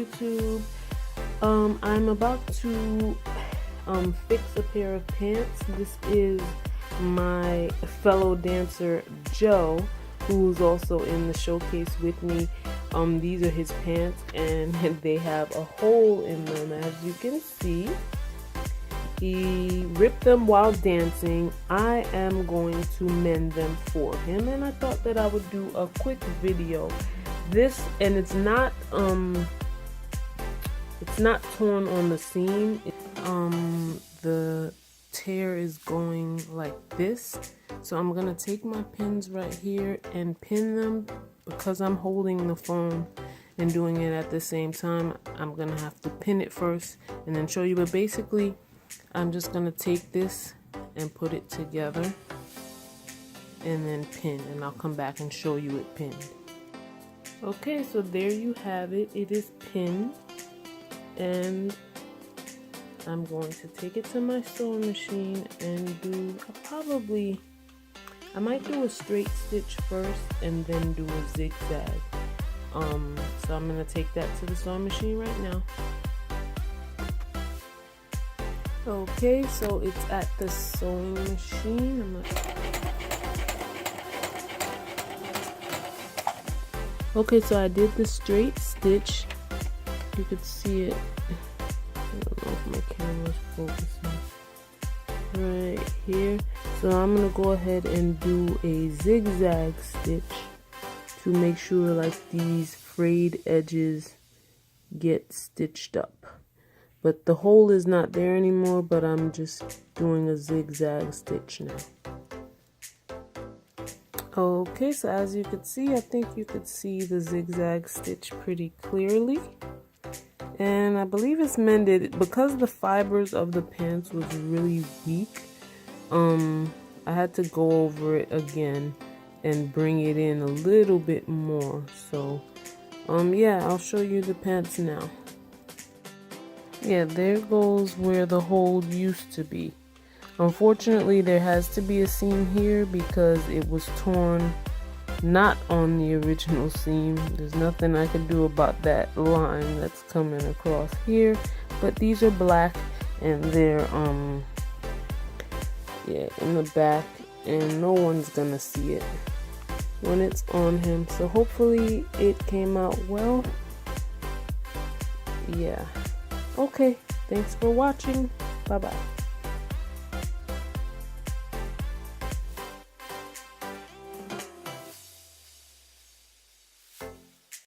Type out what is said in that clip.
YouTube. I'm about to fix a pair of pants. This is my fellow dancer Joe, who's also in the showcase with me. These are his pants, and they have a hole in them, as you can see. He ripped them while dancing. I am going to mend them for him, and I thought that I would do a quick video. And it's not torn on the seam. The tear is going like this. So I'm gonna take my pins right here and pin them. Because I'm holding the phone and doing it at the same time, I'm gonna have to pin it first and then show you. But basically, I'm just gonna take this and put it together and then pin, and I'll come back and show you it pinned. Okay, so there you have it. It is pinned, and I'm going to take it to my sewing machine and do I might do a straight stitch first and then do a zigzag. So I'm gonna take that to the sewing machine right now. Okay, so it's at the sewing machine. Okay, so I did the straight stitch. You could see it. I don't know if my camera's focusing. Right here. So I'm gonna go ahead and do a zigzag stitch to make sure like these frayed edges get stitched up. But the hole is not there anymore, but I'm just doing a zigzag stitch now. Okay, so as you could see, I think you could see the zigzag stitch pretty clearly. And I believe it's mended. Because the fibers of the pants was really weak, I had to go over it again and bring it in a little bit more. So yeah, I'll show you the pants now. Yeah, there goes where the hole used to be. Unfortunately, there has to be a seam here because it was torn not on the original seam. There's nothing I can do about that line that's coming across here. But these are black, and they're yeah, in the back, and no one's gonna see it when it's on him. So hopefully it came out well. Yeah. Okay, thanks for watching. Bye bye.